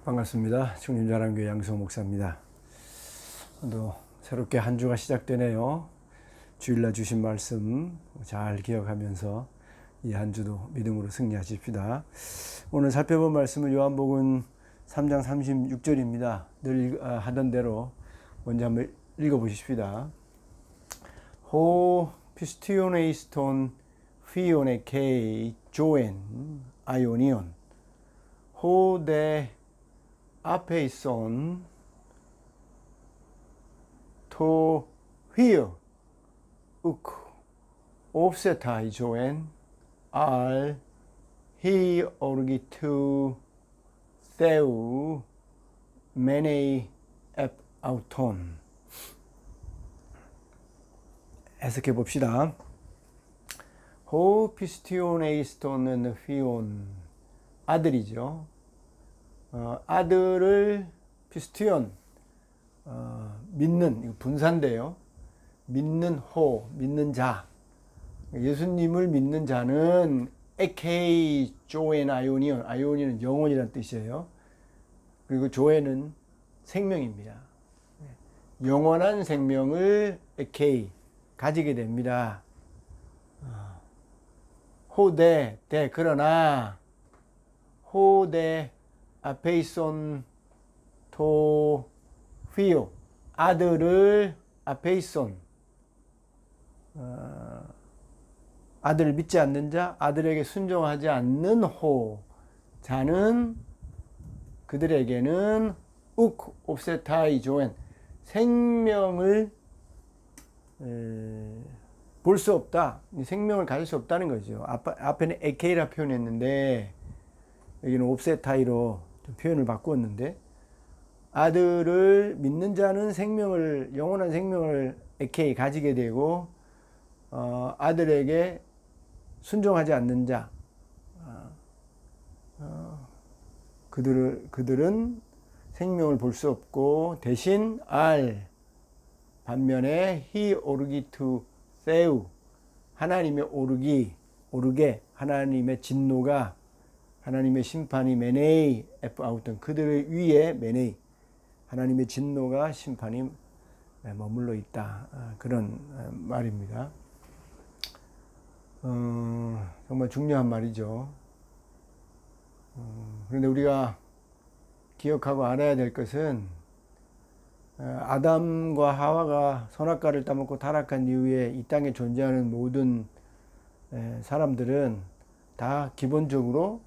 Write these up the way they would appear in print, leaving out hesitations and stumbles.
반갑습니다. 충림자랑교회 양수호 목사입니다. 또 새롭게 한 주가 시작되네요. 주일날 주신 말씀 잘 기억하면서 이 한 주도 믿음으로 승리하십시다. 오늘 살펴본 말씀은 요한복음 3장 36절입니다. 늘 하던 대로 먼저 한번 읽어보십시다. 호 피스티오네이스톤 휘오네케이 조엔 아이오니온 호데 아페이손 토 휘어 우크 옵세타이 조엔 알 히 오르기투 세우 메네이 앱 아우톤. 해석해 봅시다. 호 피스티오네이스톤은 휘온 아들이죠. 아들을 피스티온 믿는, 분사인데요. 믿는 호, 믿는 자. 예수님을 믿는 자는 에케이 조엔 아이오니온, 아이오니는 영혼이라는 뜻이에요. 그리고 조엔은 생명입니다. 영원한 생명을 에케이 가지게 됩니다. 호데 대 그러나 호데 아페이손 토 휘오 아들을 아페이손 아들을 믿지 않는 자, 아들에게 순종하지 않는 호 자는 그들에게는 욱 옵세타이 조엔 생명을 볼 수 없다, 생명을 가질 수 없다는 거죠. 앞에는 에케이라 표현했는데 여기는 옵세타이로 표현을 바꾸었는데, 아들을 믿는 자는 생명을, 영원한 생명을 에케이 가지게 되고, 아들에게 순종하지 않는 자, 그들은 생명을 볼 수 없고 대신 반면에 히 오르기투 세우 하나님의 오르게 하나님의 진노가, 하나님의 심판이 메네이 에프 아우턴 그들 위에 메네이 하나님의 진노가 심판이 머물러 있다, 그런 말입니다. 정말 중요한 말이죠. 그런데 우리가 기억하고 알아야 될 것은, 아담과 하와가 선악과를 따먹고 타락한 이후에 이 땅에 존재하는 모든 사람들은 다 기본적으로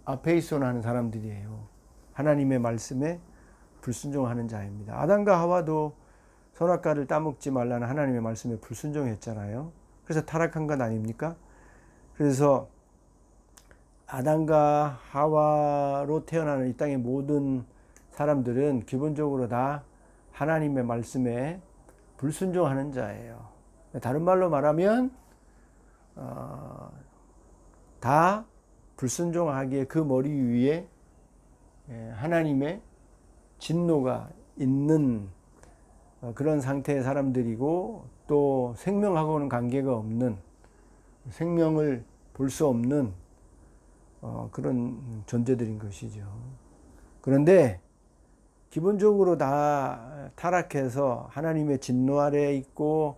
아페이손 하는 사람들이에요. 하나님의 말씀에 불순종하는 자입니다. 아담과 하와도 선악과를 따먹지 말라는 하나님의 말씀에 불순종했잖아요. 그래서 타락한 것 아닙니까? 그래서 아담과 하와로 태어나는 이 땅의 모든 사람들은 기본적으로 다 하나님의 말씀에 불순종하는 자예요. 다른 말로 말하면 다 불순종하기에 그 머리 위에 하나님의 진노가 있는 그런 상태의 사람들이고, 또 생명하고는 관계가 없는, 생명을 볼 수 없는 그런 존재들인 것이죠. 그런데 기본적으로 다 타락해서 하나님의 진노 아래에 있고,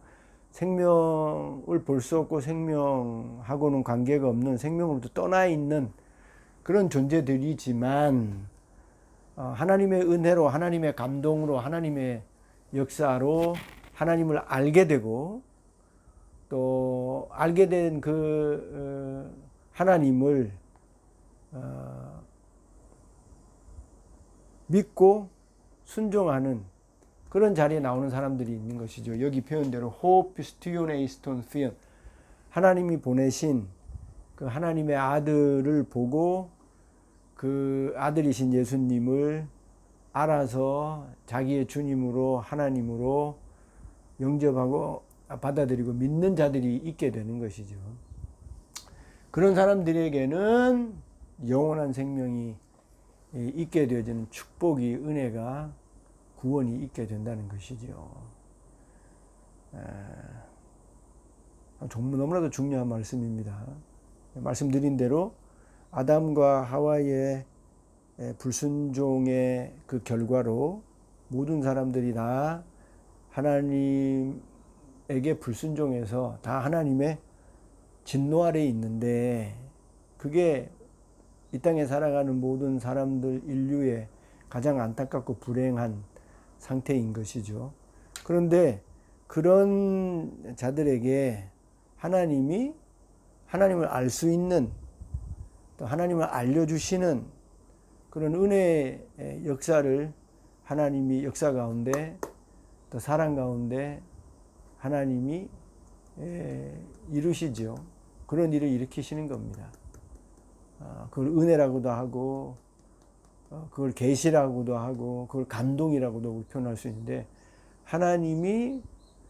생명을 볼 수 없고 생명하고는 관계가 없는, 생명으로부터 떠나 있는 그런 존재들이지만, 하나님의 은혜로, 하나님의 감동으로, 하나님의 역사로 하나님을 알게 되고, 또 알게 된 그 하나님을 믿고 순종하는 그런 자리에 나오는 사람들이 있는 것이죠. 여기 표현대로 호 피스티오네이스톤 피언, 하나님이 보내신 그 하나님의 아들을 보고 그 아들이신 예수님을 알아서 자기의 주님으로, 하나님으로 영접하고 받아들이고 믿는 자들이 있게 되는 것이죠. 그런 사람들에게는 영원한 생명이 있게 되어지는 축복이, 은혜가, 구원이 있게 된다는 것이죠. 정말 너무나도 중요한 말씀입니다. 말씀드린 대로 아담과 하와의 불순종의 그 결과로 모든 사람들이 다 하나님에게 불순종해서 다 하나님의 진노 아래에 있는데, 그게 이 땅에 살아가는 모든 사람들 인류의 가장 안타깝고 불행한 상태인 것이죠. 그런데 그런 자들에게 하나님이 하나님을 알 수 있는, 또 하나님을 알려주시는 그런 은혜의 역사를 하나님이 역사 가운데, 또 사랑 가운데 하나님이 이루시죠. 그런 일을 일으키시는 겁니다. 그걸 은혜라고도 하고, 그걸 계시라고도 하고, 그걸 감동이라고도 표현할 수 있는데, 하나님이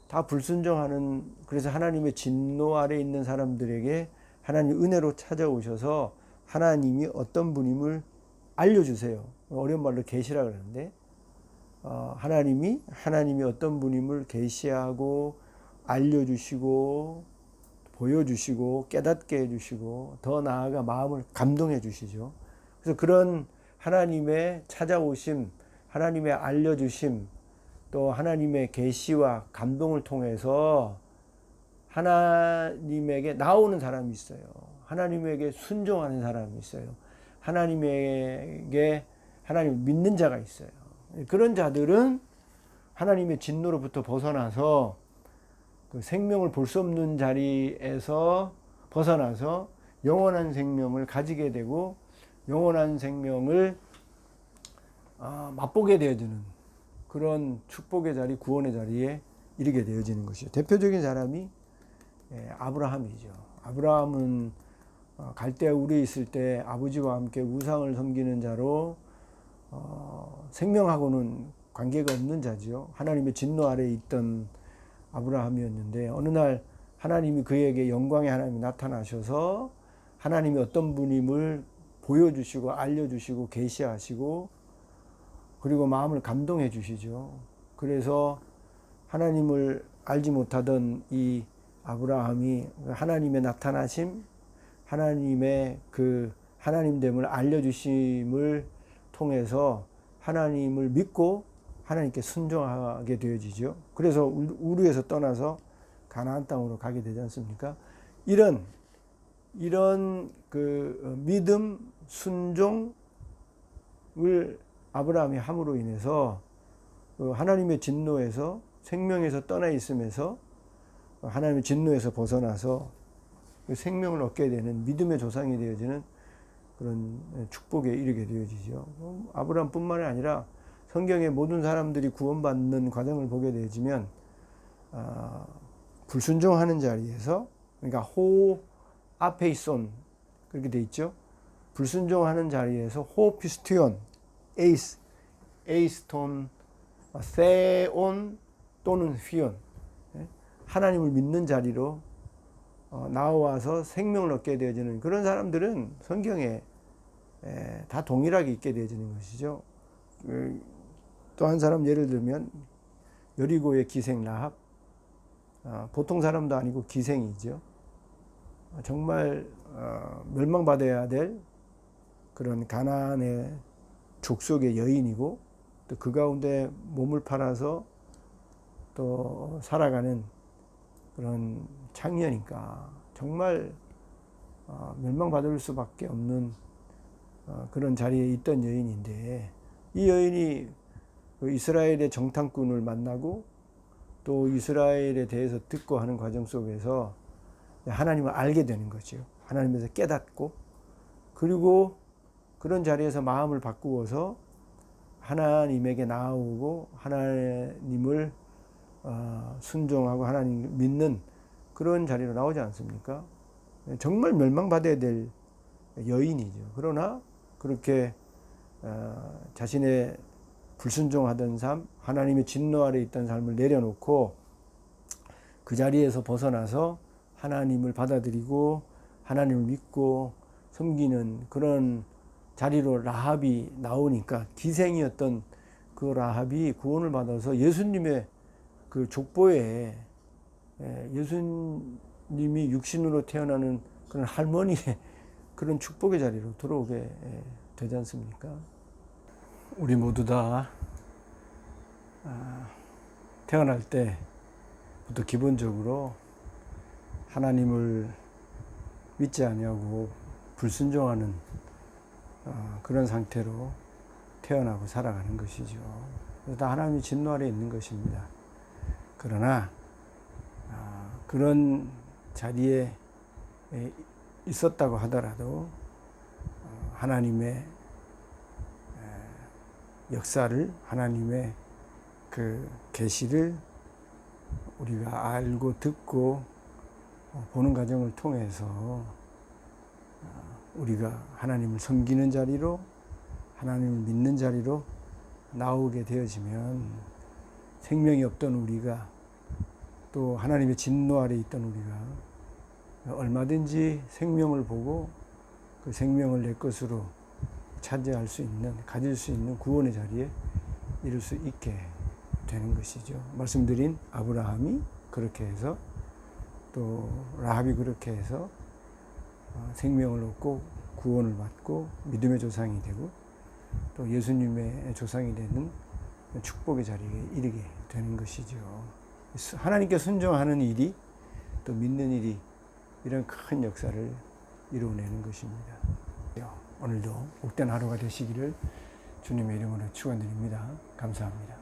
다 불순종하는, 그래서 하나님의 진노 아래 있는 사람들에게 하나님 은혜로 찾아오셔서 하나님이 어떤 분임을 알려주세요. 어려운 말로 계시라 그러는데, 하나님이 어떤 분임을 계시하고 알려주시고 보여주시고 깨닫게 해주시고, 더 나아가 마음을 감동해 주시죠. 그래서 그런 하나님의 찾아오심, 하나님의 알려주심, 또 하나님의 계시와 감동을 통해서 하나님에게 나오는 사람이 있어요. 하나님에게 순종하는 사람이 있어요. 하나님에게 하나님을 믿는 자가 있어요. 그런 자들은 하나님의 진노로부터 벗어나서 그 생명을 볼 수 없는 자리에서 벗어나서 영원한 생명을 가지게 되고, 영원한 생명을 맛보게 되어지는 그런 축복의 자리, 구원의 자리에 이르게 되어지는 것이죠. 대표적인 사람이 아브라함이죠. 아브라함은 갈대아 우르에 있을 때 아버지와 함께 우상을 섬기는 자로 생명하고는 관계가 없는 자죠. 하나님의 진노 아래에 있던 아브라함이었는데, 어느 날 하나님이 그에게 영광의 하나님이 나타나셔서 하나님이 어떤 분임을 보여주시고 알려주시고 계시하시고, 그리고 마음을 감동해 주시죠. 그래서 하나님을 알지 못하던 이 아브라함이 하나님의 나타나심, 하나님의 그 하나님됨을 알려주심을 통해서 하나님을 믿고 하나님께 순종하게 되어지죠. 그래서 우르에서 떠나서 가나안 땅으로 가게 되지 않습니까? 이런 그 믿음, 순종을 아브라함이 함으로 인해서 하나님의 진노에서, 생명에서 떠나 있으면서 하나님의 진노에서 벗어나서 생명을 얻게 되는 믿음의 조상이 되어지는 그런 축복에 이르게 되어지죠. 아브라함뿐만 아니라 성경의 모든 사람들이 구원받는 과정을 보게 되어지면 불순종하는 자리에서, 그러니까 호아페이손 그렇게 돼 있죠. 불순종하는 자리에서 호피스티온, 에이스톤, 세온 또는 휘온, 하나님을 믿는 자리로 나와서 생명을 얻게 되어지는 그런 사람들은 성경에 다 동일하게 있게 되어지는 것이죠. 또 한 사람 예를 들면 여리고의 기생 라합, 보통 사람도 아니고 기생이죠. 정말 멸망받아야 될 그런 가나안의 족속의 여인이고, 또 그 가운데 몸을 팔아서 또 살아가는 그런 창녀니까 정말 멸망받을 수밖에 없는 그런 자리에 있던 여인인데, 이 여인이 그 이스라엘의 정탐꾼을 만나고 또 이스라엘에 대해서 듣고 하는 과정 속에서 하나님을 알게 되는 거죠. 하나님에서 깨닫고, 그리고 그런 자리에서 마음을 바꾸어서 하나님에게 나아오고 하나님을 순종하고 하나님을 믿는 그런 자리로 나오지 않습니까? 정말 멸망받아야 될 여인이죠. 그러나 그렇게 자신의 불순종하던 삶, 하나님의 진노 아래 있던 삶을 내려놓고 그 자리에서 벗어나서 하나님을 받아들이고 하나님을 믿고 섬기는 그런 자리로 라합이 나오니까, 기생이었던 그 라합이 구원을 받아서 예수님의 그 족보에, 예수님이 육신으로 태어나는 그런 할머니의 그런 축복의 자리로 들어오게 되지 않습니까? 우리 모두 다 태어날 때부터 기본적으로 하나님을 믿지 아니하고 불순종하는 그런 상태로 태어나고 살아가는 것이죠. 그래서 다 하나님의 진노 아래 있는 것입니다. 그러나 그런 자리에 있었다고 하더라도 하나님의 역사를, 하나님의 그 계시를 우리가 알고 듣고 보는 과정을 통해서 우리가 하나님을 섬기는 자리로, 하나님을 믿는 자리로 나오게 되어지면 생명이 없던 우리가, 또 하나님의 진노 아래 있던 우리가 얼마든지 생명을 보고 그 생명을 내 것으로 차지할 수 있는, 가질 수 있는 구원의 자리에 이룰 수 있게 되는 것이죠. 말씀드린 아브라함이 그렇게 해서, 또 라합이 그렇게 해서 생명을 얻고 구원을 받고 믿음의 조상이 되고, 또 예수님의 조상이 되는 축복의 자리에 이르게 되는 것이죠. 하나님께 순종하는 일이, 또 믿는 일이 이런 큰 역사를 이루어내는 것입니다. 오늘도 복된 하루가 되시기를 주님의 이름으로 축원드립니다. 감사합니다.